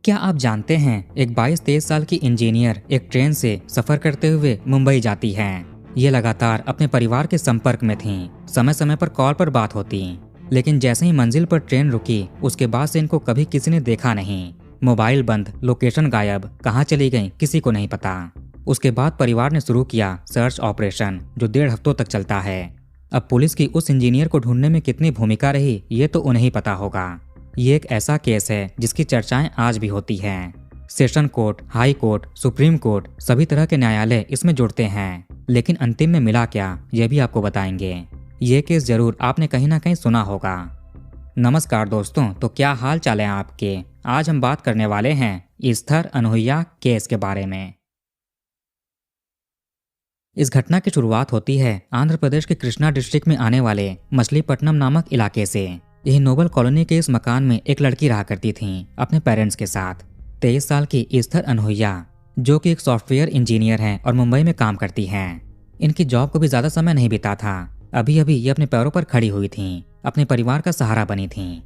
क्या आप जानते हैं एक 22-23 साल की इंजीनियर एक ट्रेन से सफर करते हुए मुंबई जाती हैं। ये लगातार अपने परिवार के संपर्क में थीं, समय समय पर कॉल पर बात होती, लेकिन जैसे ही मंजिल पर ट्रेन रुकी उसके बाद से इनको कभी किसी ने देखा नहीं। मोबाइल बंद, लोकेशन गायब, कहाँ चली गई किसी को नहीं पता। उसके बाद परिवार ने शुरू किया सर्च ऑपरेशन जो 1.5 हफ्तों तक चलता है। अब पुलिस की उस इंजीनियर को ढूंढने में कितनी भूमिका रही ये तो उन्हें ही पता होगा। ये एक ऐसा केस है जिसकी चर्चाएं आज भी होती हैं। Session court, high court, supreme court, सभी तरह के न्यायालय इसमें जुड़ते हैं, लेकिन अंतिम में मिला क्या ये भी आपको बताएंगे। ये केस जरूर आपने कहीं ना कहीं सुना होगा। नमस्कार दोस्तों, तो क्या हाल चाल है आपके। आज हम बात करने वाले हैं ईस्थर अनहुइया केस के बारे में। इस घटना की शुरुआत होती है आंध्र प्रदेश के कृष्णा डिस्ट्रिक्ट में आने वाले मछलीपट्टनम नामक इलाके से। यही नोबल कॉलोनी के इस मकान में एक लड़की रहा करती थी अपने पेरेंट्स के साथ। 23 साल की ईस्थर अनहुइया जो कि एक सॉफ्टवेयर इंजीनियर हैं और मुंबई में काम करती हैं। इनकी जॉब को भी ज्यादा समय नहीं बीता था। अभी अभी ये अपने पैरों पर खड़ी हुई थीं, अपने परिवार का सहारा बनी थीं।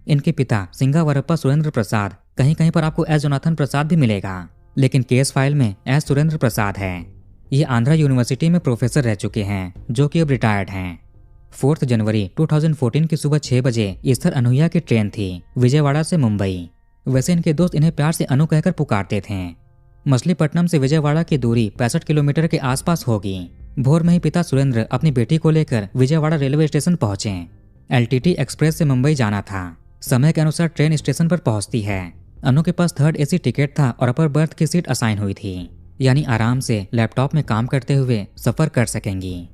इनके पिता सिंगावरप्पा सुरेंद्र प्रसाद, कहीं कहीं पर आपको एस जोनाथन प्रसाद भी मिलेगा, लेकिन केस फाइल में एस सुरेंद्र प्रसाद है। ये आंध्रा यूनिवर्सिटी में प्रोफेसर रह चुके हैं जो कि अब रिटायर्ड हैं। 4 जनवरी 2014 की सुबह 6 बजे ईस्थर अनहुइया की ट्रेन थी विजयवाड़ा से मुंबई। वैसे इनके दोस्त इन्हें प्यार से अनु कहकर पुकारते थे। मछलीपट्टनम से विजयवाड़ा की दूरी 65 किलोमीटर के आसपास होगी। भोर में ही पिता सुरेंद्र अपनी बेटी को लेकर विजयवाड़ा रेलवे स्टेशन पहुंचे। एलटीटी एक्सप्रेस से मुंबई जाना था। समय के अनुसार ट्रेन स्टेशन पर पहुंचती है। अनु के पास 3rd AC टिकट था और अपर बर्थ की सीट असाइन हुई थी, यानी आराम से लैपटॉप में काम करते हुए सफर कर सकेंगी।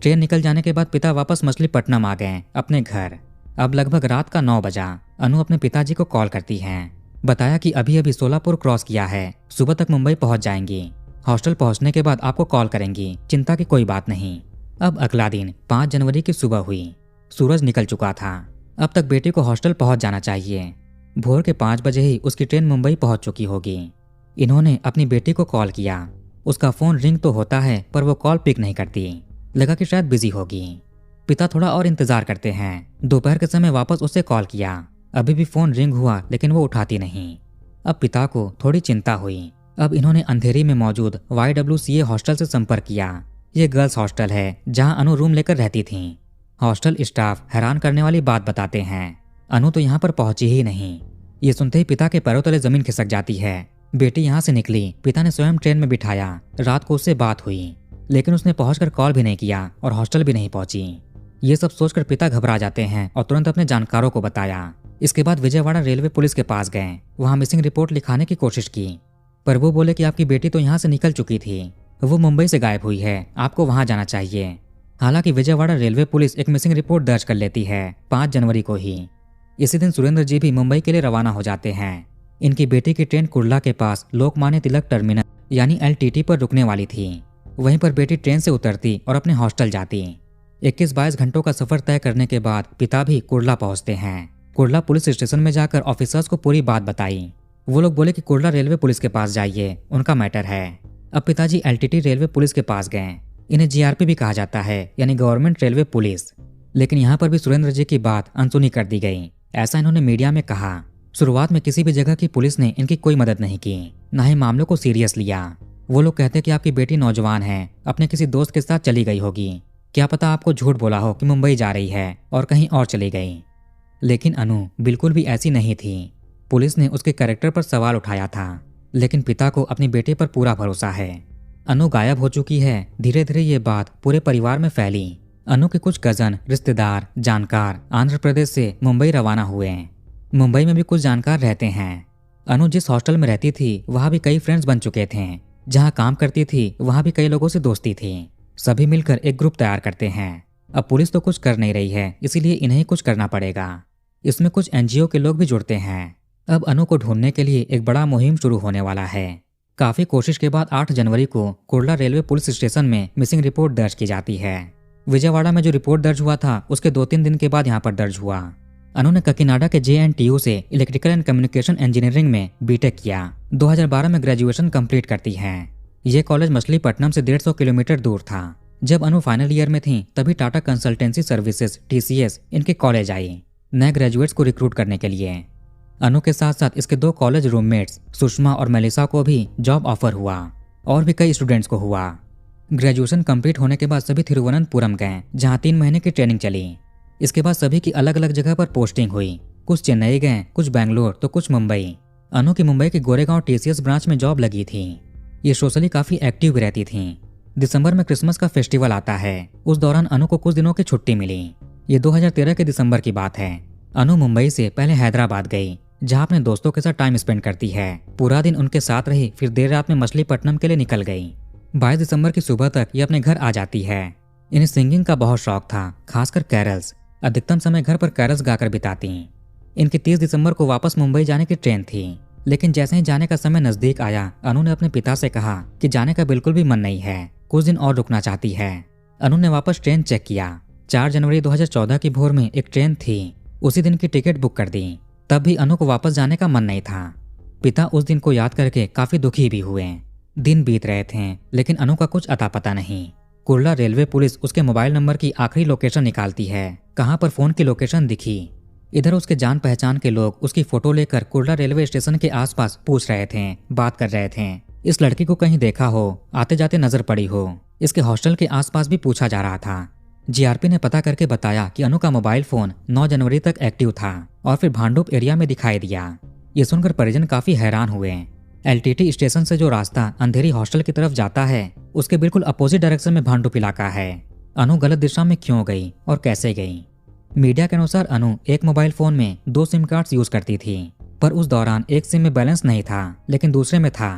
ट्रेन निकल जाने के बाद पिता वापस मछलीपट्टनम आ गए अपने घर। अब लगभग रात का 9 बजा। अनु अपने पिताजी को कॉल करती हैं, बताया कि अभी अभी सोलापुर क्रॉस किया है, सुबह तक मुंबई पहुंच जाएंगी। हॉस्टल पहुंचने के बाद आपको कॉल करेंगी, चिंता की कोई बात नहीं। अब अगला दिन 5 जनवरी की सुबह हुई। सूरज निकल चुका था। अब तक बेटी को हॉस्टल पहुंच जाना चाहिए। भोर के 5 बजे ही उसकी ट्रेन मुंबई पहुंच चुकी होगी। इन्होंने अपनी बेटी को कॉल किया। उसका फोन रिंग तो होता है पर वो कॉल पिक नहीं करती। लगा कि शायद बिजी होगी। पिता थोड़ा और इंतजार करते हैं। दोपहर के समय वापस उसे कॉल किया। अभी भी फोन रिंग हुआ लेकिन वो उठाती नहीं। अब पिता को थोड़ी चिंता हुई। अब इन्होंने अंधेरी में मौजूद YWCA हॉस्टल से संपर्क किया। ये गर्ल्स हॉस्टल है जहां अनु रूम लेकर रहती थी। हॉस्टल स्टाफ हैरान करने वाली बात बताते हैं, अनु तो यहाँ पर पहुंची ही नहीं। ये सुनते ही पिता के पैरों तले जमीन खिसक जाती है। बेटी यहाँ से निकली, पिता ने स्वयं ट्रेन में बिठाया। रात को उससे बात हुई, लेकिन उसने पहुंचकर कॉल भी नहीं किया और हॉस्टल भी नहीं पहुंची। ये सब सोचकर पिता घबरा जाते हैं और तुरंत अपने जानकारों को बताया। इसके बाद विजयवाड़ा रेलवे पुलिस के पास गए। वहां मिसिंग रिपोर्ट लिखाने की कोशिश की, पर वो बोले कि आपकी बेटी तो यहाँ से निकल चुकी थी, वो मुंबई से गायब हुई है, आपको वहां जाना चाहिए। हालांकि विजयवाड़ा रेलवे पुलिस एक मिसिंग रिपोर्ट दर्ज कर लेती है 5 जनवरी को ही। इसी दिन सुरेंद्र जी भी मुंबई के लिए रवाना हो जाते हैं। इनकी बेटी की ट्रेन कुर्ला के पास लोकमान्य तिलक टर्मिनल यानी LTT पर रुकने वाली थी। वहीं पर बेटी ट्रेन से उतरती और अपने हॉस्टल जाती। 21-22 घंटों का सफर तय करने के बाद पिता भी कुर्ला पहुंचते हैं। कुर्ला पुलिस स्टेशन में जाकर ऑफिसर्स को पूरी बात बताई। वो लोग बोले कि कुर्ला रेलवे पुलिस के पास जाइए, उनका मैटर है। अब पिताजी LTT रेलवे पुलिस के पास गए। इन्हें GRP भी कहा जाता है, यानी गवर्नमेंट रेलवे पुलिस। लेकिन यहाँ पर भी सुरेंद्र जी की बात अनसुनी कर दी गई, ऐसा इन्होंने मीडिया में कहा। शुरुआत में किसी भी जगह की पुलिस ने इनकी कोई मदद नहीं की, न ही मामलों को सीरियस लिया। वो लोग कहते कि आपकी बेटी नौजवान है, अपने किसी दोस्त के साथ चली गई होगी, क्या पता आपको झूठ बोला हो कि मुंबई जा रही है और कहीं और चली गई। लेकिन अनु बिल्कुल भी ऐसी नहीं थी। पुलिस ने उसके कैरेक्टर पर सवाल उठाया था, लेकिन पिता को अपनी बेटे पर पूरा भरोसा है। अनु गायब हो चुकी है। धीरे धीरे ये बात पूरे परिवार में फैली। अनु के कुछ कजन, रिश्तेदार, जानकार आंध्र प्रदेश से मुंबई रवाना हुए। मुंबई में भी कुछ जानकार रहते हैं। अनु जिस हॉस्टल में रहती थी वहां भी कई फ्रेंड्स बन चुके थे। जहां काम करती थी वहां भी कई लोगों से दोस्ती थी। सभी मिलकर एक ग्रुप तैयार करते हैं। अब पुलिस तो कुछ कर नहीं रही है, इसीलिए इन्हें कुछ करना पड़ेगा। इसमें कुछ NGO के लोग भी जुड़ते हैं। अब अनु को ढूंढने के लिए एक बड़ा मुहिम शुरू होने वाला है। काफी कोशिश के बाद 8 जनवरी को कुर्ला रेलवे पुलिस स्टेशन में मिसिंग रिपोर्ट दर्ज की जाती है। विजयवाड़ा में जो रिपोर्ट दर्ज हुआ था उसके 2-3 दिन के बाद यहाँ पर दर्ज हुआ। अनु ने ककीनाडा के JNTU से इलेक्ट्रिकल एंड कम्युनिकेशन इंजीनियरिंग में B.Tech किया। 2012 में ग्रेजुएशन कंप्लीट करती हैं। ये कॉलेज मछलीपट्टनम से 150 किलोमीटर दूर था। जब अनु फाइनल ईयर में थी तभी टाटा कंसल्टेंसी सर्विसेज TCS इनके कॉलेज आई नए ग्रेजुएट्स को रिक्रूट करने के लिए। अनु के साथ साथ इसके 2 कॉलेज रूममेट्स सुषमा और मेलिसा को भी जॉब ऑफर हुआ और भी कई स्टूडेंट्स को हुआ। ग्रेजुएशन कंप्लीट होने के बाद सभी तिरुवनंतपुरम गए, जहां 3 महीने की ट्रेनिंग चली। इसके बाद सभी की अलग अलग जगह पर पोस्टिंग हुई। कुछ चेन्नई गए, कुछ बैंगलोर तो कुछ मुंबई। अनु की मुंबई के गोरेगांव TCS ब्रांच में जॉब लगी थी। ये सोशली काफी एक्टिव भी रहती थी। दिसंबर में क्रिसमस का फेस्टिवल आता है, उस दौरान अनु को कुछ दिनों की छुट्टी मिली। ये 2013 के दिसंबर की बात है। अनु मुंबई से पहले हैदराबाद गई, जहां अपने दोस्तों के साथ टाइम स्पेंड करती है। पूरा दिन उनके साथ रही, फिर देर रात में मछलीपट्टनम के लिए निकल गई। 22 दिसंबर की सुबह तक ये अपने घर आ जाती है। इन्हें सिंगिंग का बहुत शौक था, खासकर कैरल्स। अधिकतम समय घर पर कैरल्स गाकर बिताती। इनकी 30 दिसंबर को वापस मुंबई जाने की ट्रेन थी, लेकिन जैसे ही जाने का समय नजदीक आया, अनु ने अपने पिता से कहा कि जाने का बिल्कुल भी मन नहीं है, कुछ दिन और रुकना चाहती है। अनु ने वापस ट्रेन चेक किया। 4 जनवरी 2014 की भोर में एक ट्रेन थी, उसी दिन की टिकट बुक कर दी। तब भी अनु को वापस जाने का मन नहीं था। पिता उस दिन को याद करके काफी दुखी भी हुए। दिन बीत रहे थे, लेकिन अनु का कुछ अता पता नहीं। कुर्ला रेलवे पुलिस उसके मोबाइल नंबर की आखिरी लोकेशन निकालती है, कहां पर फोन की लोकेशन दिखी। इधर उसके जान पहचान के लोग उसकी फोटो लेकर कुर्ला रेलवे स्टेशन के आसपास पूछ रहे थे, बात कर रहे थे। इस लड़की को कहीं देखा हो, आते जाते नजर पड़ी हो। इसके हॉस्टल के आसपास भी पूछा जा रहा था। GRP ने पता करके बताया कि अनु का मोबाइल फोन 9 जनवरी तक एक्टिव था और फिर भांडुप एरिया में दिखाई दिया। ये सुनकर परिजन काफी हैरान हुए। LTT स्टेशन से जो रास्ता अंधेरी हॉस्टल की तरफ जाता है, उसके बिल्कुल अपोजिट डायरेक्शन में भांडुप इलाका है। अनु गलत दिशा में क्यों गई और कैसे गई? मीडिया के अनुसार अनु एक मोबाइल फोन में 2 सिम कार्ड्स यूज करती थी, पर उस दौरान एक सिम में बैलेंस नहीं था, लेकिन दूसरे में था।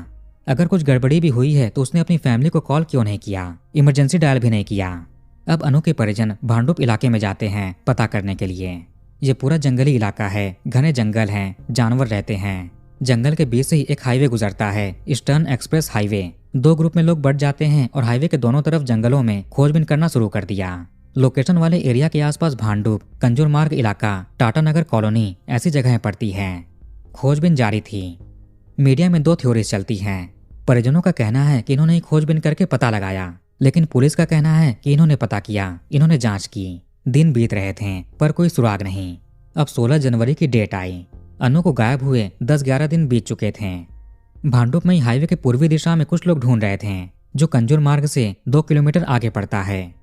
अगर कुछ गड़बड़ी भी हुई है तो उसने अपनी फैमिली को कॉल क्यों नहीं किया, इमरजेंसी डायल भी नहीं किया। अब अनु के परिजन भांडुप इलाके में जाते हैं पता करने के लिए। ये पूरा जंगली इलाका है, घने जंगल हैं, जानवर रहते हैं। जंगल के बीच से ही एक हाईवे गुजरता है, ईस्टर्न एक्सप्रेस हाईवे। 2 ग्रुप में लोग बट जाते हैं और हाईवे के दोनों तरफ जंगलों में खोजबीन करना शुरू कर दिया। लोकेशन वाले एरिया के आसपास भांडुप, कंजूर मार्ग इलाका, टाटा नगर कॉलोनी ऐसी जगहें पड़ती हैं। खोजबीन जारी थी। मीडिया में 2 थ्योरीज चलती हैं। परिजनों का कहना है कि इन्होंने खोजबीन करके पता लगाया, लेकिन पुलिस का कहना है कि इन्होंने पता किया, इन्होंने जांच की। दिन बीत रहे थे पर कोई सुराग नहीं। अब 16 जनवरी की डेट आई। अनु को गायब हुए 10-11 दिन बीत चुके थे। भांडुप में हाईवे के पूर्वी दिशा में कुछ लोग ढूंढ रहे थे, जो कंजूर मार्ग से 2 किलोमीटर आगे पड़ता है।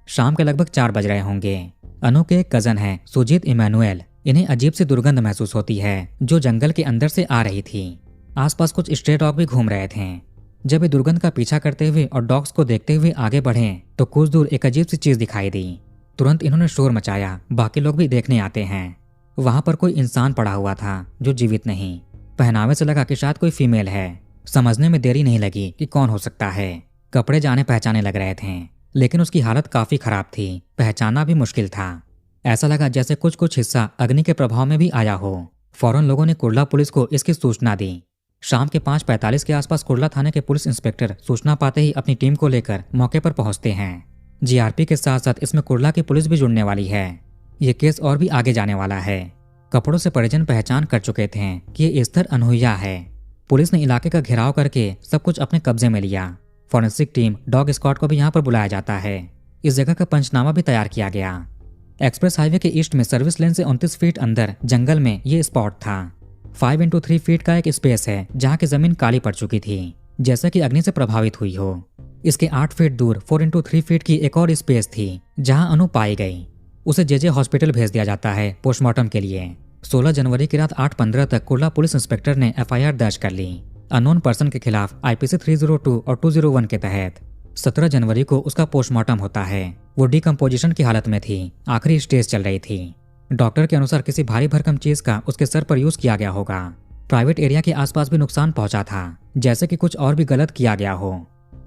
शाम के लगभग 4 बज रहे होंगे। अनु के एक कजन है सुजीत इमैनुअल। इन्हें अजीब सी दुर्गंध महसूस होती है, जो जंगल के अंदर से आ रही थी। आसपास कुछ स्ट्रे डॉग भी घूम रहे थे। जब ये दुर्गंध का पीछा करते हुए और डॉग्स को देखते हुए आगे बढ़े तो कुछ दूर एक अजीब सी चीज दिखाई दी। तुरंत इन्होंने शोर मचाया, बाकी लोग भी देखने आते हैं। वहां पर कोई इंसान पड़ा हुआ था जो जीवित नहीं। पहनावे से लगा कि शायद कोई फीमेल है। समझने में देरी नहीं लगी कि कौन हो सकता है। कपड़े जाने पहचाने लग रहे थे, लेकिन उसकी हालत काफी खराब थी, पहचानना भी मुश्किल था। ऐसा लगा जैसे कुछ हिस्सा अग्नि के प्रभाव में भी आया हो। फौरन लोगों ने कुर्ला पुलिस को इसकी सूचना दी। शाम के 5:45 के आसपास कुर्ला थाने के पुलिस इंस्पेक्टर सूचना पाते ही अपनी टीम को लेकर मौके पर पहुंचते हैं। GRP के साथ साथ इसमें कुर्ला की पुलिस भी जुड़ने वाली है। ये केस और भी आगे जाने वाला है। कपड़ों से परिजन पहचान कर चुके थे कि ये एस्थर अनहुइया है। पुलिस ने इलाके का घेराव करके सब कुछ अपने कब्जे में लिया। फॉरेंसिक टीम, डॉग स्क्वाड को भी यहाँ पर बुलाया जाता है। इस जगह का पंचनामा भी तैयार किया गया। एक्सप्रेस हाईवे के ईस्ट में सर्विस लेन से 29 फीट अंदर जंगल में ये स्पॉट था। 5x3 फीट का एक स्पेस है जहाँ की जमीन काली पड़ चुकी थी, जैसा कि अग्नि से प्रभावित हुई हो। इसके 8 फीट दूर 4x3 फीट की एक और स्पेस थी जहाँ अनु पाई गई। उसे JJ हॉस्पिटल भेज दिया जाता है पोस्टमार्टम के लिए। 16 जनवरी की रात 8:15 तक कुर्ला पुलिस इंस्पेक्टर ने FIR दर्ज कर ली अननोन पर्सन के खिलाफ IPC 302 और 201 के तहत। 17 जनवरी को उसका पोस्टमार्टम होता है। वो डिकम्पोजिशन की हालत में थी, आखिरी स्टेज चल रही थी। डॉक्टर के अनुसार किसी भारी भरकम चीज का उसके सर पर यूज किया गया होगा। प्राइवेट एरिया के आसपास भी नुकसान पहुंचा था, जैसे कि कुछ और भी गलत किया गया हो।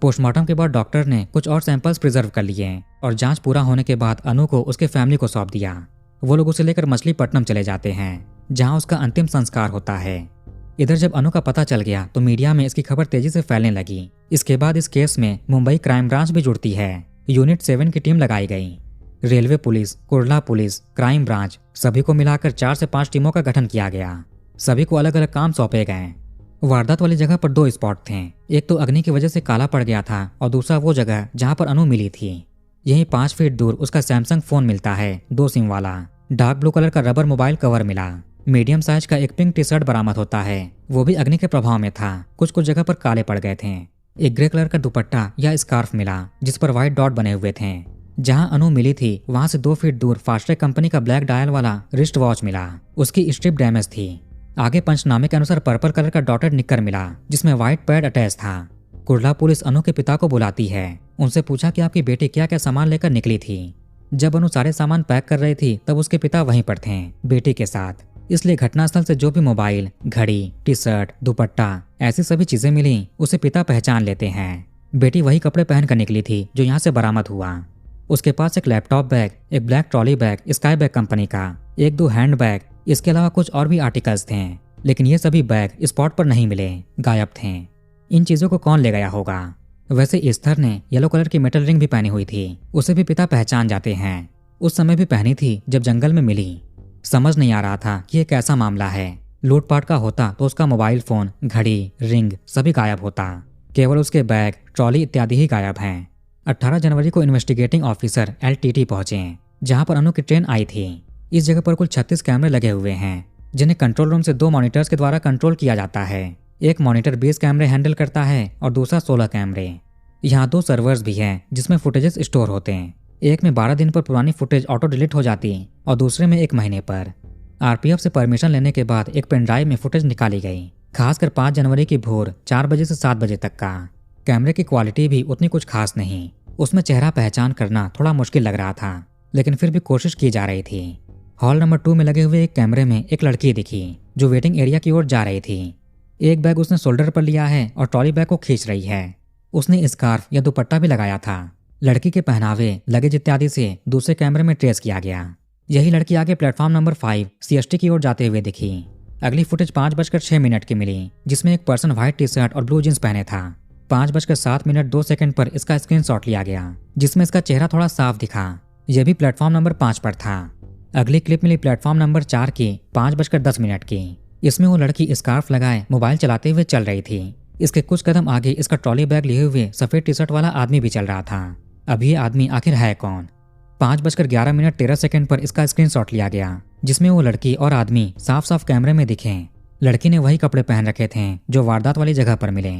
पोस्टमार्टम के बाद डॉक्टर ने कुछ और सैंपल्स प्रिजर्व कर लिए और जांच पूरा होने के बाद अनु को उसके फैमिली को सौंप दिया। वो लोग उसे लेकर मछलीपट्टनम चले जाते हैं, जहां उसका अंतिम संस्कार होता है। इधर जब अनु का पता चल गया तो मीडिया में इसकी खबर तेजी से फैलने लगी। इसके बाद इस केस में मुंबई क्राइम ब्रांच भी जुड़ती है। यूनिट 7 की टीम लगाई गई। Railway police, Kurla police, crime branch सभी को मिलाकर 4 से 5 टीमों का गठन किया गया। सभी को अलग अलग काम सौंपे गए। वारदात वाली जगह पर 2 स्पॉट थे। एक तो अग्नि की वजह से काला पड़ गया था और दूसरा वो जगह जहां पर अनु मिली थी। यहीं 5 फीट दूर उसका सैमसंग फोन मिलता है, 2 सिम वाला। डार्क ब्लू कलर का रबर मोबाइल कवर मिला। मीडियम साइज का एक पिंक टी शर्ट बरामद होता है, वो भी अग्नि के प्रभाव में था। कुछ कुछ जगह पर काले पड़ गए थे। एक ग्रे कलर का दुपट्टा या स्कार्फ मिला जिस पर व्हाइट डॉट बने हुए थे। जहां अनु मिली थी वहां से 2 फीट दूर फास्ट्रैक कंपनी का ब्लैक डायल वाला रिस्ट वॉच मिला। उसकी स्ट्रिप डैमेज थी। आगे पंचनामे के अनुसार पर्पल कलर का डॉटेड निक्कर मिला जिसमें व्हाइट पैड अटैच था। कुर्ला पुलिस अनु के पिता को बुलाती है। उनसे पूछा कि आपकी बेटी क्या क्या सामान लेकर निकली थी। जब अनु सारे सामान पैक कर रही थी तब उसके पिता वहीं पर थे बेटी के साथ, इसलिए घटनास्थल से जो भी मोबाइल, घड़ी, टी शर्ट, दुपट्टा ऐसी सभी चीजें मिली उसे पिता पहचान लेते हैं। बेटी वही कपड़े पहनकर निकली थी जो यहाँ से बरामद हुआ। उसके पास एक लैपटॉप बैग, एक black trolley bag sky bag company का, 1-2 हैंड बैग, इसके अलावा कुछ और भी आर्टिकल्स थे, लेकिन ये सभी बैग स्पॉट पर नहीं मिले, गायब थे। इन चीजों को कौन ले गया होगा? वैसे इस्थर ने येलो कलर की मेटल रिंग भी पहनी हुई थी, उसे भी पिता पहचान जाते हैं। उस समय भी पहनी थी जब जंगल में मिली। समझ नहीं आ रहा था कि ये कैसा मामला है। लूटपाट का होता तो उसका मोबाइल फोन, घड़ी, रिंग सभी गायब होता। केवल उसके बैग, ट्रॉली इत्यादि ही गायब हैं। 18 जनवरी को इन्वेस्टिगेटिंग ऑफिसर LTT पहुंचे जहां पर अनु की ट्रेन आई थी। इस जगह पर कुल 36 कैमरे लगे हुए हैं जिन्हें कंट्रोल रूम से 2 मॉनिटर्स के द्वारा कंट्रोल किया जाता है। एक मॉनिटर 20 कैमरे हैंडल करता है और दूसरा 16 कैमरे। यहाँ 2 सर्वर्स भी हैं जिसमें फुटेजेस स्टोर होते हैं। एक में 12 दिन पर पुरानी फुटेज ऑटो डिलीट हो जाती और दूसरे में 1 महीने पर। RPF से परमिशन लेने के बाद एक पेन ड्राइव में फुटेज निकाली गई, खासकर 5 जनवरी की भोर 4 बजे से 7 बजे तक का। कैमरे की क्वालिटी भी उतनी कुछ खास नहीं। उसमें चेहरा पहचान करना थोड़ा मुश्किल लग रहा था, लेकिन फिर भी कोशिश की जा रही थी। हॉल नंबर 2 में लगे हुए एक कैमरे में एक लड़की दिखी जो वेटिंग एरिया की ओर जा रही थी। एक बैग उसने शोल्डर पर लिया है और ट्रॉली बैग को खींच रही है। उसने स्कार्फ या दुपट्टा भी लगाया था। लड़की के पहनावे, लगेज इत्यादि से दूसरे कैमरे में ट्रेस किया गया। यही लड़की आगे प्लेटफॉर्म नंबर 5 CST की ओर जाते हुए दिखी। अगली फुटेज 5:06 की मिली जिसमें एक पर्सन व्हाइट टी शर्ट और ब्लू जींस पहने था। 5:07 पर इसका स्क्रीनशॉट लिया गया जिसमें इसका चेहरा थोड़ा साफ दिखा। यह भी प्लेटफॉर्म नंबर 5 पर था। अगली क्लिप मिली प्लेटफॉर्म नंबर 4 की 5:10 की। इसमें वो लड़की स्कार्फ लगाए मोबाइल चलाते हुए चल रही थी। इसके कुछ कदम आगे इसका ट्रॉली बैग लिए हुए सफेद टी शर्ट वाला आदमी भी चल रहा था। अब ये आदमी आखिर है कौन? 5:11 पर इसका स्क्रीनशॉट लिया गया जिसमें वो लड़की और आदमी साफ साफ कैमरे में दिखे। लड़की ने वही कपड़े पहन रखे थे जो वारदात वाली जगह पर मिले।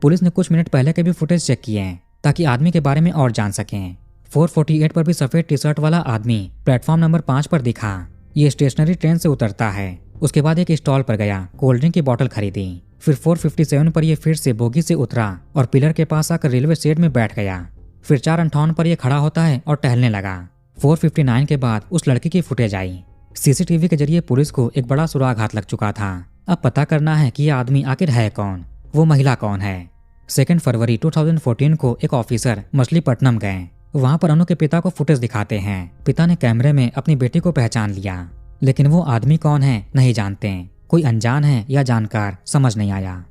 पुलिस ने कुछ मिनट पहले के भी फुटेज चेक किए ताकि आदमी के बारे में और जान सकें। 4:48 पर भी सफेद टी शर्ट वाला आदमी प्लेटफॉर्म नंबर 5 पर दिखा। ये स्टेशनरी ट्रेन से उतरता है। उसके बाद एक स्टॉल पर गया, कोल्ड ड्रिंक की बोतल खरीदी। फिर 4:57 पर यह फिर से बोगी से उतरा और पिलर के पास आकर रेलवे शेड में बैठ गया। फिर 4:58 पर यह खड़ा होता है और टहलने लगा। 4:59 के बाद उस लड़की की फुटेज आई। CCTV के जरिए पुलिस को एक बड़ा सुराग हाथ लग चुका था। अब पता करना है कि यह आदमी आखिर है कौन, वो महिला कौन है। 2 फरवरी 2014 को एक ऑफिसर मछलीपट्टनम गए। वहां पर अनु के पिता को फुटेज दिखाते हैं। पिता ने कैमरे में अपनी बेटी को पहचान लिया, लेकिन वो आदमी कौन है नहीं जानते। कोई अनजान है या जानकार समझ नहीं आया।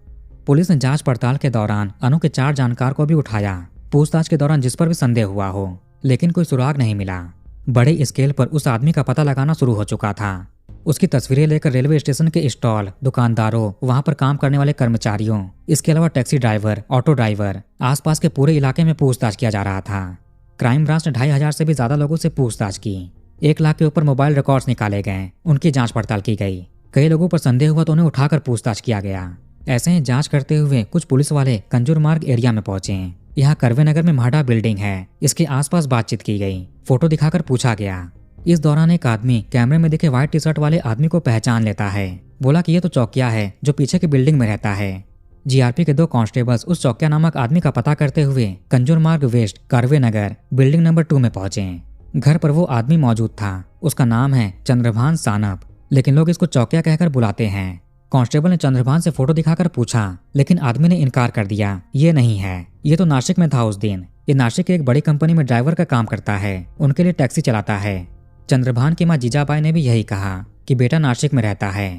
पुलिस ने जांच पड़ताल के दौरान अनु के 4 जानकार को भी उठाया, पूछताछ के दौरान जिस पर भी संदेह हुआ हो, लेकिन कोई सुराग नहीं मिला। बड़े स्केल पर उस आदमी का पता लगाना शुरू हो चुका था। उसकी तस्वीरें लेकर रेलवे स्टेशन के स्टॉल, दुकानदारों, वहां पर काम करने वाले कर्मचारियों, इसके अलावा टैक्सी ड्राइवर, ऑटो ड्राइवर, आसपास के पूरे इलाके में पूछताछ किया जा रहा था। क्राइम ब्रांच ने 2500 से भी ज्यादा लोगों से पूछताछ की। 1 लाख के ऊपर मोबाइल रिकॉर्ड्स निकाले गए, उनकी जांच पड़ताल की गई। कई लोगों पर संदेह हुआ तो उन्हें उठाकर पूछताछ किया गया। ऐसे ही जांच करते हुए कुछ पुलिस वाले कंजूर मार्ग एरिया में पहुंचे। यहाँ करवे नगर में म्हाडा बिल्डिंग है, इसके आसपास बातचीत की गई, फोटो दिखाकर पूछा गया। इस दौरान एक आदमी कैमरे में दिखे व्हाइट टी शर्ट वाले आदमी को पहचान लेता है। बोला कि ये तो चौकिया है जो पीछे की बिल्डिंग में रहता है। GRP के 2 कांस्टेबल्स उस चौकिया नामक आदमी का पता करते हुए कंजूर मार्ग वेस्ट, करवे नगर, बिल्डिंग नंबर 2 में पहुंचे। घर पर वो आदमी मौजूद था। उसका नाम है चंद्रभान सानप, लेकिन लोग इसको चौकिया कहकर बुलाते हैं। कांस्टेबल ने चंद्रभान से फोटो दिखाकर पूछा, लेकिन आदमी ने इनकार कर दिया, ये नहीं है, ये तो नासिक में था उस दिन। ये नासिक की एक बड़ी कंपनी में ड्राइवर का काम करता है, उनके लिए टैक्सी चलाता है। चंद्रभान की मां जीजाबाई ने भी यही कहा कि बेटा नासिक में रहता है।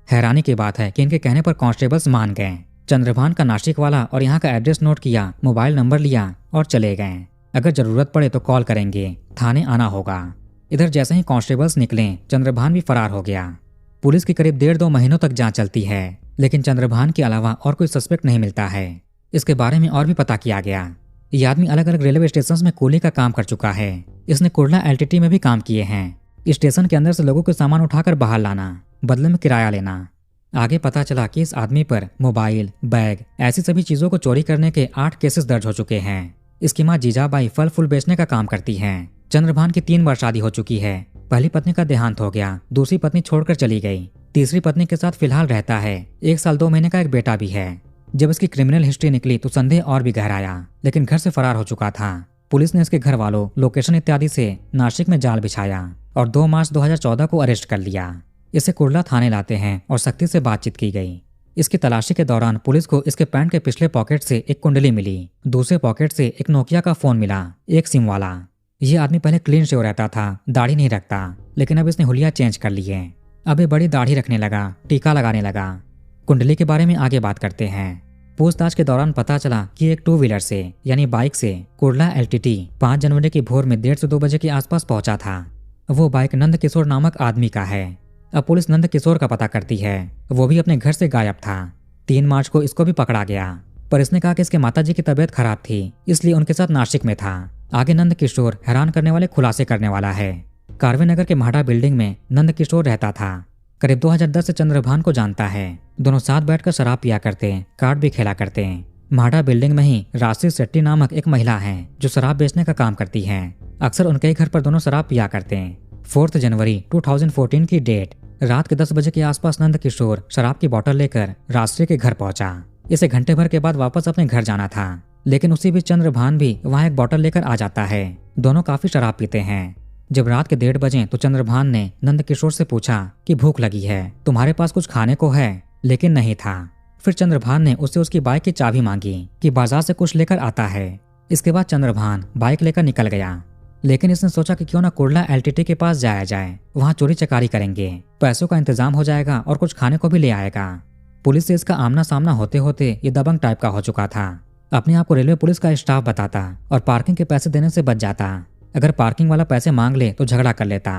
हैरानी की बात है कि इनके कहने पर कांस्टेबल्स मान गए। चंद्रभान का नासिक वाला और यहाँ का एड्रेस नोट किया, मोबाइल नंबर लिया और चले गए। अगर जरूरत पड़े तो कॉल करेंगे, थाने आना होगा। इधर जैसे ही कांस्टेबल्स निकले, चंद्रभान भी फरार हो गया। पुलिस की करीब 1.5-2 महीनों तक जांच चलती है, लेकिन चंद्रभान के अलावा और कोई सस्पेक्ट नहीं मिलता है। इसके बारे में और भी पता किया गया। ये आदमी अलग अलग रेलवे स्टेशन में कूली का काम कर चुका है। इसने कुर्ला LTT में भी काम किए हैं। स्टेशन के अंदर से लोगों के सामान उठाकर बाहर लाना, बदले में किराया लेना। आगे पता चला कि इस आदमी पर मोबाइल, बैग, ऐसी सभी चीजों को चोरी करने के 8 केसेस दर्ज हो चुके हैं। इसकी मां जीजाबाई फल फूल बेचने का काम करती हैं। चंद्रभान की 3 बार शादी हो चुकी है। पहली पत्नी का देहांत हो गया, दूसरी पत्नी छोड़कर चली गई, तीसरी पत्नी के साथ फिलहाल रहता है। 1 साल 2 महीने का एक बेटा भी है। जब इसकी क्रिमिनल हिस्ट्री निकली तो संदेह और भी गहराया, लेकिन घर से फरार हो चुका था। पुलिस ने इसके घर वालों, लोकेशन इत्यादि से नासिक में जाल बिछाया और 2 मार्च 2014 को अरेस्ट कर लिया। इसे कुर्ला थाने लाते हैं और सख्ती से बातचीत की गई। इसकी तलाशी के दौरान पुलिस को इसके पैंट के पिछले पॉकेट से एक कुंडली मिली, दूसरे पॉकेट से एक नोकिया का फोन मिला, एक सिम वाला। ये आदमी पहले क्लीन शेव रहता था, दाढ़ी नहीं रखता, लेकिन अब इसने हुलिया चेंज कर ली है। अब ये बड़ी दाढ़ी रखने लगा, टीका लगाने लगा। कुंडली के बारे में आगे बात करते हैं। पूछताछ के दौरान पता चला कि एक 2 व्हीलर से यानी बाइक से कुर्ला LTT 5 जनवरी की भोर में 1:30 से 2 बजे के आसपास पहुंचा था। वो बाइक नंद किशोर नामक आदमी का है। अब पुलिस नंद किशोर का पता करती है। वो भी अपने घर से गायब था। 3 मार्च को इसको भी पकड़ा गया, पर इसने कहा कि इसके माताजी की तबीयत खराब थी, इसलिए उनके साथ नासिक में था। आगे नंद किशोर हैरान करने वाले खुलासे करने वाला है। कारवे नगर के म्हाडा बिल्डिंग में नंद किशोर रहता था। करीब 2010 से चंद्रभान को जानता है। दोनों साथ बैठकर शराब पिया करते, कार्ड भी खेला करते। म्हाडा बिल्डिंग में ही राशि शेट्टी नामक एक महिला है जो शराब बेचने का काम करती है। अक्सर उनके ही घर पर दोनों शराब पिया करते हैं। 4 जनवरी 2014 की डेट रात के 10 बजे के आसपास नंद किशोर शराब की बोतल लेकर राष्ट्रीय के घर पहुंचा। इसे घंटे भर के बाद वापस अपने घर जाना था, लेकिन उसी बीच चंद्रभान भी वहां एक बोतल लेकर आ जाता है। दोनों काफी शराब पीते हैं। जब रात के 1:30 बजे तो चंद्रभान ने नंद किशोर से पूछा कि भूख लगी है, तुम्हारे पास कुछ खाने को है, लेकिन नहीं था। फिर चंद्रभान ने उससे उसकी बाइक की चाबी मांगी कि बाजार से कुछ लेकर आता है। इसके बाद चंद्रभान बाइक लेकर निकल गया, लेकिन इसने सोचा कि क्यों ना कुर्ला LTT के पास जाया जाए, वहां चोरी चकारी करेंगे, पैसों का इंतजाम हो जाएगा और कुछ खाने को भी ले आएगा। पुलिस से इसका आमना सामना होते होते ये दबंग टाइप का हो चुका था। अपने आप को रेलवे पुलिस का स्टाफ बताता और पार्किंग के पैसे देने से बच जाता। अगर पार्किंग वाला पैसे मांग ले तो झगड़ा कर लेता।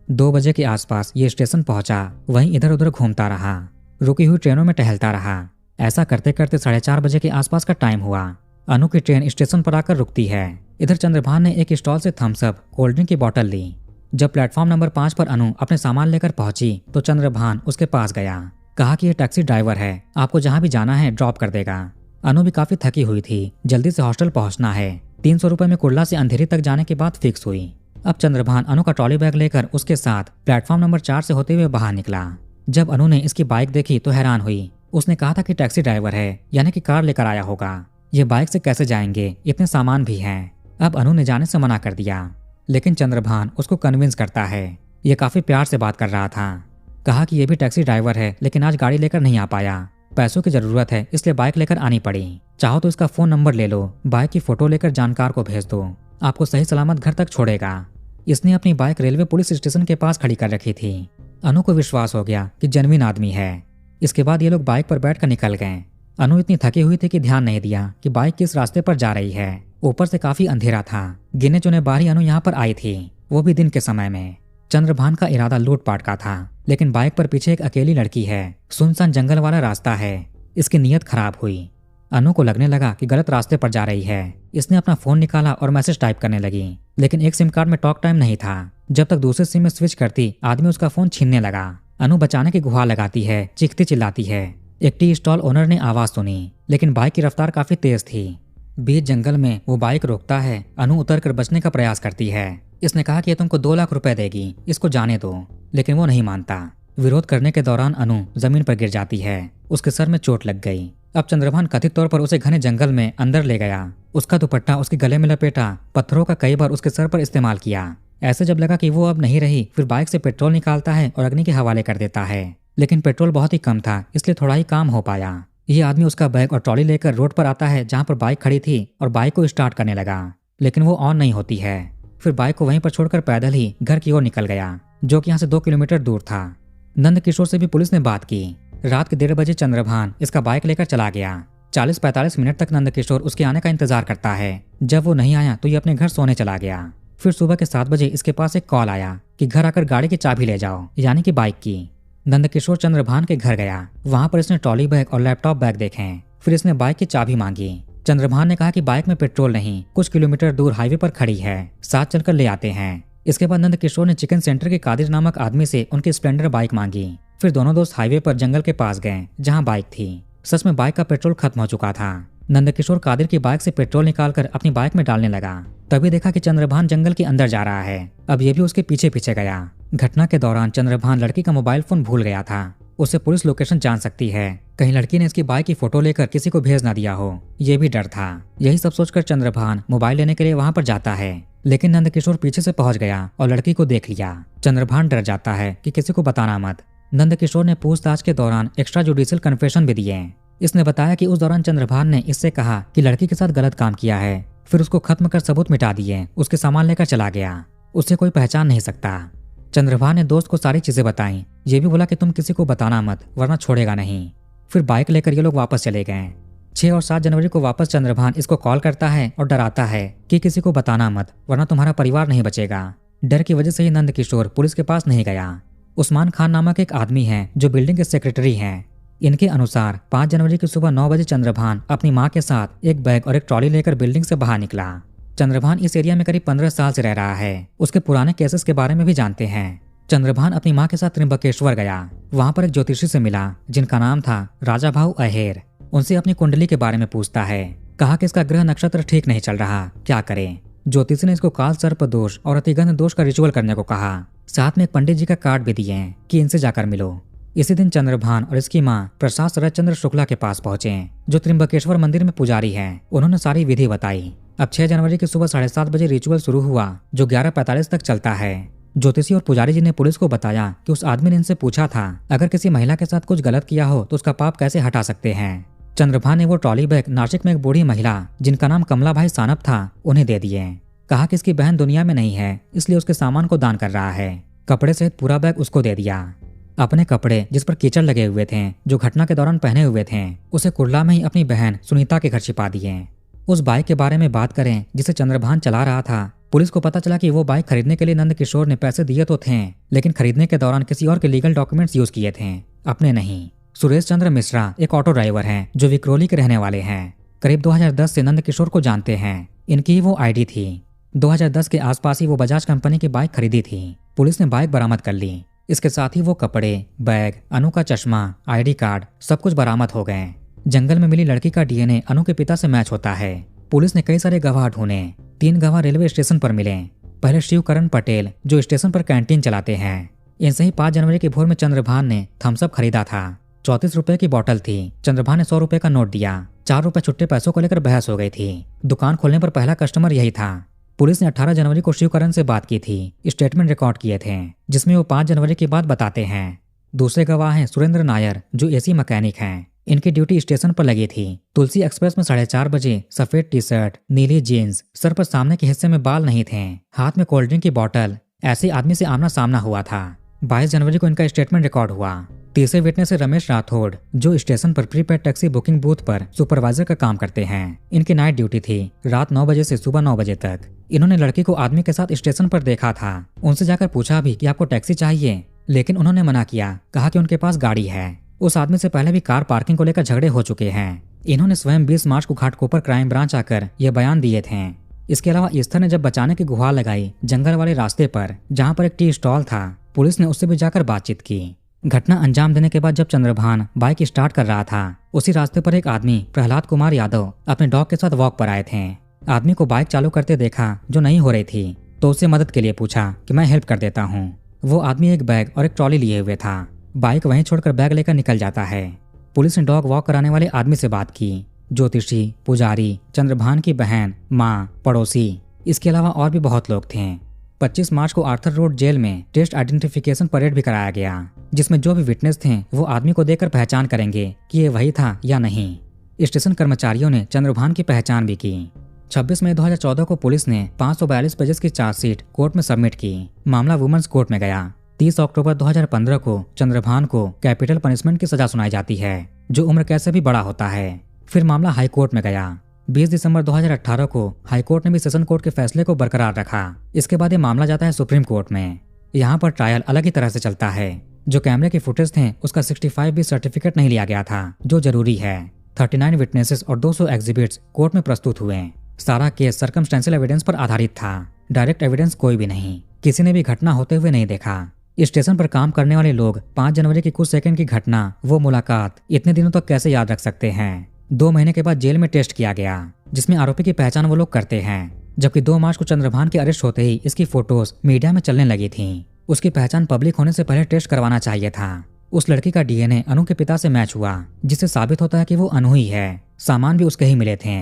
2 बजे के आसपास ये स्टेशन पहुंचा, वहीं इधर उधर घूमता रहा, रुकी हुई ट्रेनों में टहलता रहा। ऐसा करते करते 4:30 बजे के आसपास का टाइम हुआ। अनु की ट्रेन स्टेशन पर आकर रुकती है। इधर चंद्रभान ने एक स्टॉल से थम्स अप, कोल्ड ड्रिंक की बोतल ली। जब प्लेटफॉर्म नंबर 5 पर अनु अपने सामान लेकर पहुंची तो चंद्रभान उसके पास गया, कहा कि ये टैक्सी ड्राइवर है, आपको जहां भी जाना है ड्रॉप कर देगा। अनु भी काफी थकी हुई थी, जल्दी से हॉस्टल पहुंचना है। 300 रुपए में कुर्ला से अंधेरी तक जाने की बात फिक्स हुई। अब चंद्रभान अनु का ट्रॉली बैग लेकर उसके साथ प्लेटफॉर्म नंबर 4 से होते हुए बाहर निकला। जब अनु ने इसकी बाइक देखी तो हैरान हुई। उसने कहा था कि टैक्सी ड्राइवर है, यानी कि कार लेकर आया होगा। ये बाइक से कैसे जाएंगे, इतने सामान भी हैं। अब अनु ने जाने से मना कर दिया, लेकिन चंद्रभान उसको कन्विंस करता है। ये काफी प्यार से बात कर रहा था। कहा कि ये भी टैक्सी ड्राइवर है, लेकिन आज गाड़ी लेकर नहीं आ पाया, पैसों की जरूरत है, इसलिए बाइक लेकर आनी पड़ी। चाहो तो इसका फोन नंबर ले लो, बाइक की फोटो लेकर जानकार को भेज दो, आपको सही सलामत घर तक छोड़ेगा। इसने अपनी बाइक रेलवे पुलिस स्टेशन के पास खड़ी कर रखी थी। अनु को विश्वास हो गया कि जेन्युइन आदमी है। इसके बाद ये लोग बाइक पर बैठकर निकल गए। अनु इतनी थकी हुई थी कि ध्यान नहीं दिया कि बाइक किस रास्ते पर जा रही है। ऊपर से काफी अंधेरा था। गिने चुने बारी अनु यहाँ पर आई थी, वो भी दिन के समय में। चंद्रभान का इरादा लूटपाट का था, लेकिन बाइक पर पीछे एक अकेली लड़की है, सुनसान जंगल वाला रास्ता है। इसकी नीयत खराब हुई। अनु को लगने लगा कि गलत रास्ते पर जा रही है। इसने अपना फोन निकाला और मैसेज टाइप करने लगी, लेकिन एक सिम कार्ड में टॉक टाइम नहीं था। जब तक दूसरे सिम में स्विच करती, आदमी उसका फोन छीनने लगा। अनु बचाने की गुहार लगाती है, चीखती चिल्लाती है। एक टी स्टॉल ओनर ने आवाज सुनी, लेकिन बाइक की रफ्तार काफी तेज थी। बीच जंगल में वो बाइक रोकता है। अनु उतरकर बचने का प्रयास करती है। इसने कहा कि ये तुमको 2 लाख रुपए देगी, इसको जाने दो, लेकिन वो नहीं मानता। विरोध करने के दौरान अनु जमीन पर गिर जाती है। उसके सर में चोट लग गई। अब चंद्रभान कथित तौर पर उसे घने जंगल में अंदर ले गया। उसका दुपट्टा उसके गले में लपेटा, पत्थरों का कई बार उसके सर पर इस्तेमाल किया। ऐसे जब लगा कि वो अब नहीं रही, फिर बाइक से पेट्रोल निकालता है और अग्नि के हवाले कर देता है। लेकिन पेट्रोल बहुत ही कम था, इसलिए थोड़ा ही काम हो पाया। ये आदमी उसका बैग और ट्रॉली लेकर रोड पर आता है जहाँ पर बाइक खड़ी थी और बाइक को स्टार्ट करने लगा, लेकिन वो ऑन नहीं होती है। फिर बाइक को वहीं पर छोड़कर पैदल ही घर की ओर निकल गया, जो कि यहाँ से 2 किलोमीटर दूर था। नंद किशोर से भी पुलिस ने बात की। रात के 1:30 बजे चंद्रभान इसका बाइक लेकर चला गया। 40-45 मिनट तक नंद किशोर उसके आने का इंतजार करता है। जब वो नहीं आया तो ये अपने घर सोने चला गया। फिर सुबह के 7 बजे इसके पास एक कॉल आया कि घर आकर गाड़ी की चाबी ले जाओ, यानी कि बाइक की। नंद किशोर चंद्रभान के घर गया। वहां पर इसने ट्रॉली बैग और लैपटॉप बैग देखे। फिर इसने बाइक की चाबी मांगी। चंद्रभान ने कहा कि बाइक में पेट्रोल नहीं, कुछ किलोमीटर दूर हाईवे पर खड़ी है, साथ चलकर ले आते हैं। इसके बाद नंद किशोर ने चिकन सेंटर के कादिर नामक आदमी से उनकी स्प्लेंडर बाइक मांगी। फिर दोनों दोस्त हाईवे पर जंगल के पास गए जहाँ बाइक थी। सच में बाइक का पेट्रोल खत्म हो चुका था। नंद किशोर कादिर की बाइक से पेट्रोल निकालकर अपनी बाइक में डालने लगा। तभी देखा कि चंद्रभान जंगल के अंदर जा रहा है। अब ये भी उसके पीछे पीछे गया। घटना के दौरान चंद्रभान लड़की का मोबाइल फोन भूल गया था। उससे पुलिस लोकेशन जान सकती है, कहीं लड़की ने इसकी बाइक की फोटो लेकर किसी को भेज ना दिया हो, ये भी डर था। यही सब सोचकर चंद्रभान मोबाइल लेने के लिए वहां पर जाता है, लेकिन नंद किशोर पीछे से पहुंच गया और लड़की को देख लिया। चंद्रभान डर जाता है कि किसी को बताना मत। नंद किशोर ने पूछताछ के दौरान एक्स्ट्रा जुडिशियल कन्फेशन भी दिए। इसने बताया कि उस दौरान चंद्रभान ने इससे कहा कि लड़की के साथ गलत काम किया है, फिर उसको खत्म कर सबूत मिटा दिए, उसके सामान लेकर चला गया। उससे कोई पहचान नहीं सकता। चंद्रभान ने दोस्त को सारी चीजें बताई। ये भी बोला कि तुम किसी को बताना मत वरना छोड़ेगा नहीं। फिर बाइक लेकर ये लोग वापस चले गए। 6 और 7 जनवरी को वापस चंद्रभान इसको कॉल करता है और डराता है कि किसी को बताना मत वरना तुम्हारा परिवार नहीं बचेगा। डर की वजह से ही नंद किशोर पुलिस के पास नहीं गया। उस्मान खान नामक एक आदमी है जो बिल्डिंग के सेक्रेटरी हैं। इनके अनुसार 5 जनवरी की सुबह 9 बजे चंद्रभान अपनी मां के साथ एक बैग और एक ट्रॉली लेकर बिल्डिंग से बाहर निकला। चंद्रभान इस एरिया में करीब 15 साल से रह रहा है। उसके पुराने केसेस के बारे में भी जानते हैं। चंद्रभान अपनी मां के साथ त्रिंबकेश्वर गया। वहां पर एक ज्योतिषी से मिला जिनका नाम था राजा भाऊ अहेर। उनसे अपनी कुंडली के बारे में पूछता है। कहा कि इसका ग्रह नक्षत्र ठीक नहीं चल रहा, क्या करें। ज्योतिषी ने इसको काल सर्प दोष और अतिगंध दोष का रिचुअल करने को कहा। साथ में एक पंडित जी का कार्ड भी दिए कि इनसे जाकर मिलो। इसी दिन चंद्रभान और इसकी मां प्रसाद शरदचंद्र शुक्ला के पास पहुंचे, जो त्रिंबकेश्वर मंदिर में पुजारी हैं। उन्होंने सारी विधि बताई। अब 6 जनवरी की सुबह 7:30 बजे रिचुअल शुरू हुआ, जो 11:45 तक चलता है। ज्योतिषी और पुजारी जी ने पुलिस को बताया कि उस आदमी ने इनसे पूछा था अगर किसी महिला के साथ कुछ गलत किया हो तो उसका पाप कैसे हटा सकते हैं। चंद्रभान ने वो ट्रॉली बैग नासिक में एक बूढ़ी महिला जिनका नाम कमला भाई सानप था उन्हें दे दिए। कहा कि इसकी बहन दुनिया में नहीं है, इसलिए उसके सामान को दान कर रहा है। कपड़े सहित पूरा बैग उसको दे दिया। अपने कपड़े जिस पर कीचड़ लगे हुए थे, जो घटना के दौरान पहने हुए थे, उसे कुर्ला में ही अपनी बहन सुनीता के घर छिपा दिए। उस बाइक के बारे में बात करें जिसे चंद्रभान चला रहा था। पुलिस को पता चला कि वो बाइक खरीदने के लिए नंद किशोर ने पैसे दिए तो थे, लेकिन खरीदने के दौरान किसी और के लीगल डॉक्यूमेंट्स यूज किए थे, अपने नहीं। सुरेश चंद्र मिश्रा एक ऑटो ड्राइवर हैं जो विक्रोली के रहने वाले हैं। करीब 2010 से नंद किशोर को जानते हैं। इनकी वो आईडी थी। 2010 के आसपास ही वो बजाज कंपनी की बाइक खरीदी थी। पुलिस ने बाइक बरामद कर ली। इसके साथ ही वो कपड़े, बैग, अनु का चश्मा, आईडी कार्ड सब कुछ बरामद हो गए। जंगल में मिली लड़की का डीएनए अनु के पिता से मैच होता है। पुलिस ने कई सारे गवाह ढूंढे। 3 गवाह रेलवे स्टेशन पर मिले। पहले शिवकरण पटेल जो स्टेशन पर कैंटीन चलाते हैं। इनसे ही 5 जनवरी की भोर में चंद्रभान ने थम्सअप खरीदा था। 34 रुपए की बोतल थी। चंद्रभान ने 100 रुपए का नोट दिया। 4 रुपए छुट्टे पैसों को लेकर बहस हो गई थी। दुकान खोलने पर पहला कस्टमर यही था। पुलिस ने 18 जनवरी को शिवकरण से बात की थी। स्टेटमेंट रिकॉर्ड किए थे जिसमें वो 5 जनवरी की बात बताते हैं। दूसरे गवाह हैं सुरेंद्र नायर जो एसी मैकेनिक हैं। इनकी ड्यूटी स्टेशन पर लगी थी। तुलसी एक्सप्रेस में 4:30 बजे सफेद टी शर्ट, नीली जीन्स, सर पर सामने के हिस्से में बाल नहीं थे, हाथ में कोल्ड ड्रिंक की बोतल, ऐसे आदमी से आमना सामना हुआ था। 22 जनवरी को इनका स्टेटमेंट रिकॉर्ड हुआ। तीसरे विटनेस है रमेश राठौड़ जो स्टेशन पर प्रीपेड टैक्सी बुकिंग बूथ पर सुपरवाइजर का काम करते हैं। इनकी नाइट ड्यूटी थी रात 9 बजे से सुबह 9 बजे तक। इन्होंने लड़की को आदमी के साथ स्टेशन पर देखा था। उनसे जाकर पूछा भी कि आपको टैक्सी चाहिए, लेकिन उन्होंने मना किया। कहा कि उनके पास गाड़ी है। उस आदमी से पहले भी कार पार्किंग को लेकर झगड़े हो चुके हैं। इन्होंने स्वयं 20 मार्च को घाटकोपर क्राइम ब्रांच आकर ये बयान दिए थे। इसके अलावा ईस्थर ने जब बचाने की गुहार लगाई जंगल वाले रास्ते पर जहां पर एक टी स्टॉल था, पुलिस ने उससे भी जाकर बातचीत की। घटना अंजाम देने के बाद जब चंद्रभान बाइक स्टार्ट कर रहा था, उसी रास्ते पर एक आदमी प्रहलाद कुमार यादव अपने डॉग के साथ वॉक पर आए थे। आदमी को बाइक चालू करते देखा जो नहीं हो रही थी, तो उससे मदद के लिए पूछा कि मैं हेल्प कर देता हूँ। वो आदमी एक बैग और एक ट्रॉली लिए हुए था। बाइक वहीं छोड़कर बैग लेकर निकल जाता है। पुलिस ने डॉग वॉक कराने वाले आदमी से बात की। ज्योतिषी, पुजारी, चंद्रभान की बहन, माँ, पड़ोसी, इसके अलावा और भी बहुत लोग थे। 25 मार्च को आर्थर रोड जेल में टेस्ट आइडेंटिफिकेशन परेड भी कराया गया, जिसमें जो भी विटनेस थे वो आदमी को देखकर पहचान करेंगे कि ये वही था या नहीं। स्टेशन कर्मचारियों ने चंद्रभान की पहचान भी की। 26 मई 2014 को पुलिस ने 542 पेजेस की चार्जशीट कोर्ट में सबमिट की। मामला वुमेन्स कोर्ट में गया। 30 अक्टूबर 2015 को चंद्रभान को कैपिटल पनिशमेंट की सजा सुनाई जाती है, जो उम्र कैद से भी बड़ा होता है। फिर मामला हाई कोर्ट में गया। 20 दिसंबर 2018 को हाई कोर्ट ने भी सेशन कोर्ट के फैसले को बरकरार रखा। इसके बाद ये मामला जाता है सुप्रीम कोर्ट में। यहाँ पर ट्रायल अलग ही तरह से चलता है। जो कैमरे के फुटेज थे उसका 65B सर्टिफिकेट नहीं लिया गया था, जो जरूरी है। 39 विटनेसेस और 200 एग्जिबिट्स कोर्ट में प्रस्तुत हुए। सारा केस सर्कमस्टेंशियल एविडेंस पर आधारित था, डायरेक्ट एविडेंस कोई भी नहीं। किसी ने भी घटना होते हुए नहीं देखा। स्टेशन पर काम करने वाले लोग 5 जनवरी की कुछ सेकंड की घटना, वो मुलाकात इतने दिनों तक कैसे याद रख सकते हैं। 2 महीने के बाद जेल में टेस्ट किया गया, जिसमें आरोपी की पहचान वो लोग करते हैं। जबकि 2 मार्च को चंद्रभान के अरेस्ट होते ही इसकी फोटोज मीडिया में चलने लगी थी। उसकी पहचान पब्लिक होने से पहले टेस्ट करवाना चाहिए था। उस लड़की का डीएनए अनु के पिता से मैच हुआ, जिससे साबित होता है कि वो अनु ही है। सामान भी उसके ही मिले थे,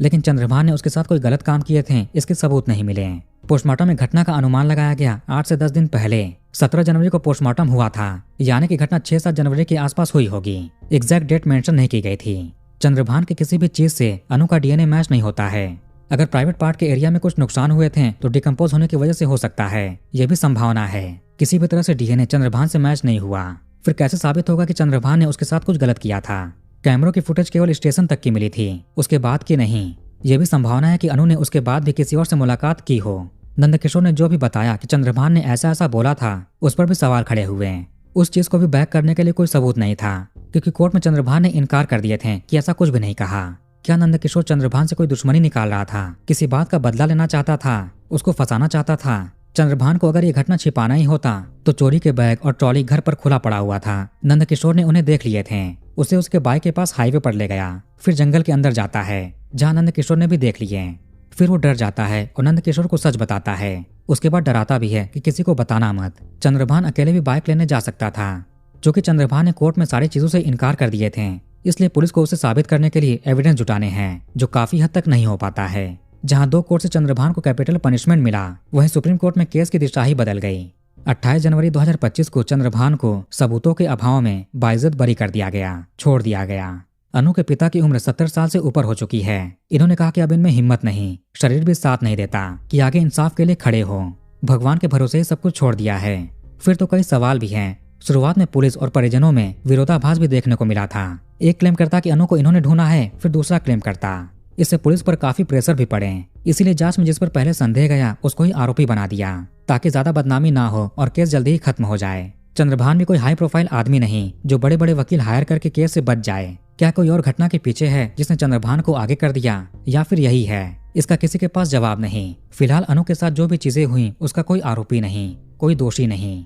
लेकिन चंद्रभान ने उसके साथ कोई गलत काम किए थे इसके सबूत नहीं मिले। पोस्टमार्टम में घटना का अनुमान लगाया गया 8 से 10 दिन पहले 17 जनवरी को पोस्टमार्टम हुआ था, यानी कि घटना 6-7 जनवरी के आसपास हुई होगी। एग्जैक्ट डेट मेंशन नहीं की गई थी। चंद्रभान के किसी भी चीज से अनु का डीएनए मैच नहीं होता है। अगर प्राइवेट पार्ट के एरिया में कुछ नुकसान हुए थे तो डिकम्पोज होने की वजह से हो सकता है, यह भी संभावना है। किसी भी तरह से डीएनए चंद्रभान से मैच नहीं हुआ। फिर कैसे साबित होगा कि चंद्रभान ने उसके साथ कुछ गलत किया था। कैमरों की फुटेज केवल स्टेशन तक की मिली थी, उसके बाद की नहीं। यह भी संभावना है कि अनु ने उसके बाद भी किसी और से मुलाकात की हो। नंदकिशोर ने जो भी बताया कि चंद्रभान ने ऐसा ऐसा बोला था, उस पर भी सवाल खड़े हुए। उस चीज को भी बैक करने के लिए कोई सबूत नहीं था, क्योंकि कोर्ट में चंद्रभान ने इनकार कर दिए थे कि ऐसा कुछ भी नहीं कहा। क्या नंदकिशोर चंद्रभान से कोई दुश्मनी निकाल रहा था, किसी बात का बदला लेना चाहता था, उसको फंसाना चाहता था? चंद्रभान को अगर ये घटना छिपाना ही होता तो चोरी के बैग और ट्रॉली घर पर खुला पड़ा हुआ था। नंदकिशोर ने उन्हें देख लिए थे। उसे उसके बाइक के पास हाईवे पर ले गया, फिर जंगल के अंदर जाता है जहाँ नंदकिशोर ने भी देख लिए। फिर वो डर जाता है और नंदकिशोर को सच बताता है। उसके बाद डराता भी है कि किसी को बताना मत। चंद्रभान अकेले भी बाइक लेने जा सकता था। चूंकि चंद्रभान ने कोर्ट में सारी चीजों से इनकार कर दिए थे, इसलिए पुलिस को उसे साबित करने के लिए एविडेंस जुटाने हैं, जो काफी हद तक नहीं हो पाता है। जहां 2 कोर्ट से चंद्रभान को कैपिटल पनिशमेंट मिला, वहीं सुप्रीम कोर्ट में केस की दिशा ही बदल गई। 28 जनवरी 2025 को चंद्रभान को सबूतों के अभाव में बाइज्जत बरी कर दिया गया, छोड़ दिया गया। अनु के पिता की उम्र 70 साल से ऊपर हो चुकी है। इन्होंने कहा कि अब इनमें हिम्मत नहीं, शरीर भी साथ नहीं देता कि आगे इंसाफ के लिए खड़े हो। भगवान के भरोसे ही सब कुछ छोड़ दिया है। फिर तो कई सवाल भी हैं। शुरुआत में पुलिस और परिजनों में विरोधाभास भी देखने को मिला था। एक क्लेम करता कि अनु को इन्होंने ढूंढा है, फिर दूसरा क्लेम करता। इससे पुलिस पर काफी प्रेशर भी पड़े। इसीलिए जांच में जिस पर पहले संदेह गया उसको ही आरोपी बना दिया, ताकि ज्यादा बदनामी ना हो और केस जल्दी ही खत्म हो जाए। चंद्रभान भी कोई हाई प्रोफाइल आदमी नहीं जो बड़े बड़े वकील हायर करके केस से बच जाए। क्या कोई और घटना के पीछे है जिसने चंद्रभान को आगे कर दिया, या फिर यही है? इसका किसी के पास जवाब नहीं। फिलहाल अनु के साथ जो भी चीजें हुई उसका कोई आरोपी नहीं, कोई दोषी नहीं।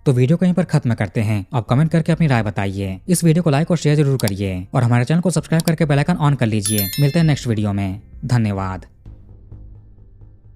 तो वीडियो कहीं पर खत्म करते हैं। आप कमेंट करके अपनी राय बताइए। इस वीडियो को लाइक और शेयर जरूर करिए और हमारे चैनल को सब्सक्राइब करके बेल आइकन ऑन कर लीजिए। मिलते हैं नेक्स्ट वीडियो में। धन्यवाद।